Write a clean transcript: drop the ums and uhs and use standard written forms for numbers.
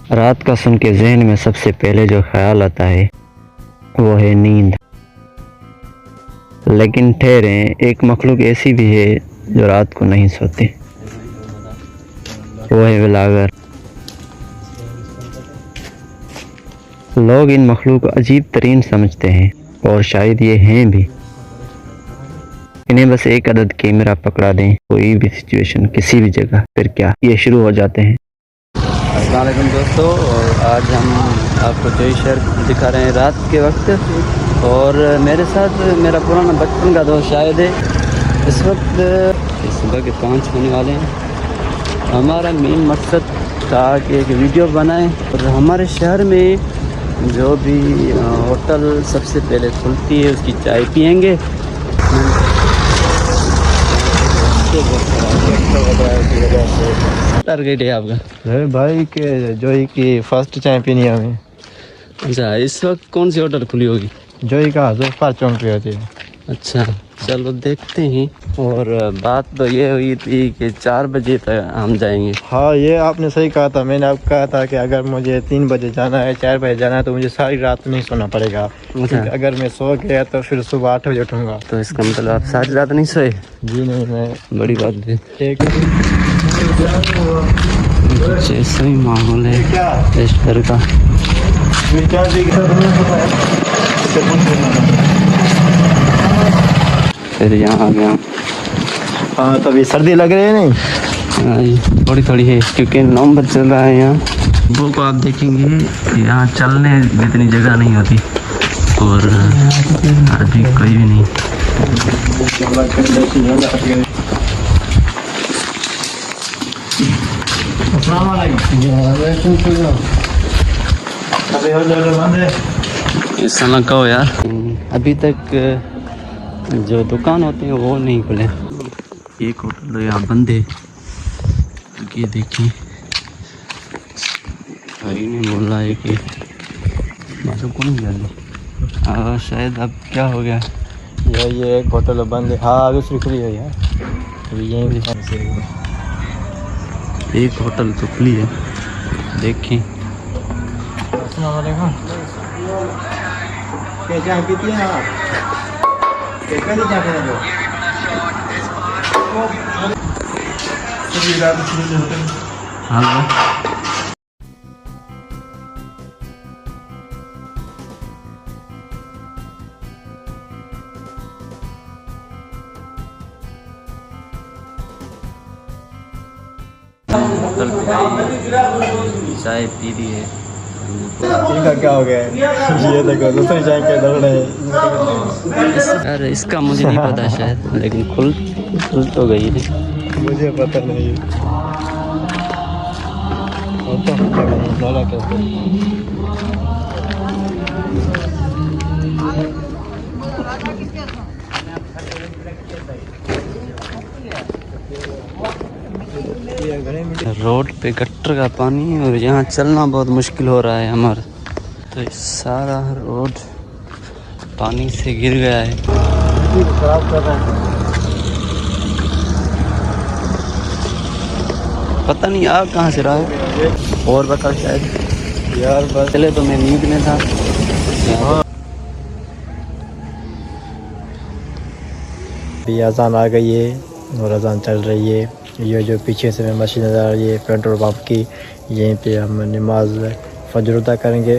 रात का सुन के जहन में सबसे पहले जो ख्याल आता है वो है नींद। लेकिन ठहरे, एक मखलूक ऐसी भी है जो रात को नहीं सोती, वो है बिलावर। लोग इन मखलूक को अजीब तरीन समझते हैं और शायद ये हैं भी। इन्हें बस एक अदद कैमरा पकड़ा दें कोई भी सिचुएशन किसी भी जगह, फिर क्या ये शुरू हो जाते हैं। अस्सलाम वालेकुम दोस्तों, और आज हम आपको जोई शहर दिखा रहे हैं रात के वक्त। और मेरे साथ मेरा पुराना बचपन का दोस्त शायद है। इस वक्त सुबह के 5 होने वाले हैं। हमारा मेन मकसद था कि एक वीडियो बनाएं और हमारे शहर में जो भी होटल सबसे पहले खुलती है उसकी चाय पियेंगे। टारगेट है आपका भाई के जोई की फर्स्ट चाय पीनी है हमें। अच्छा, इस वक्त कौन सी होटल खुली होगी? जोई का हज़रत चौक पे होती है। अच्छा, चलो देखते हैं। और बात तो ये हुई थी कि 4 बजे तक हम जाएंगे। हाँ, ये आपने सही कहा था। मैंने आपको कहा था कि अगर मुझे 3 बजे जाना है, 4 बजे जाना है, तो मुझे सारी रात नहीं सोना पड़ेगा। अच्छा। अगर मैं सो गया तो फिर सुबह 8 बजे उठूँगा। तो इसका मतलब आप सारी रात नहीं सोए? जी नहीं, मैं बड़ी बात है। एक ऐसा ही माहौल है इस घर का। फिर यहाँ आ गया। हाँ, तो अभी सर्दी लग रही है नहीं? हाँ जी, थोड़ी थोड़ी है क्योंकि नवंबर चल रहा है यहाँ। वो को आप देखेंगे यहाँ चलने में इतनी जगह नहीं होती और अभी कोई भी नहीं। ऐसा ना कहो यार, अभी तक जो दुकान होते हैं वो नहीं खुले। एक होटल तो यहाँ बंद है। ये देखिए, भाई ने बोला है कि मालूम कौन गया। शायद अब क्या हो गया, ये एक होटल बंद है। हाँ, दूसरी खुली है यार। अभी यहीं एक होटल तो खुली है, देखिए। क्या पीती है आप? हाँ, होटल पे आई, चाय पी ली है। इनका क्या हो गया है? ये देखो, दूसरी चाय के दौड़ रहे हैं। यार इसका मुझे नहीं पता शायद, लेकिन खुल तो गई है। मुझे पता नहीं है। रोड पे गटर का पानी और यहाँ चलना बहुत मुश्किल हो रहा है हमारा। तो ये सारा रोड पानी से गिर गया है। खराब कर रहा है। पता नहीं आ कहाँ से रहा है। और बता शायद यार बस चले तो मैं नींद में था। अभी अजान आ गई है और अजान चल रही है। ये जो पीछे से मैं मशीन नज़र आ रही है पेट्रोल पंप की, यहीं पे हम नमाज फजर अदा करेंगे।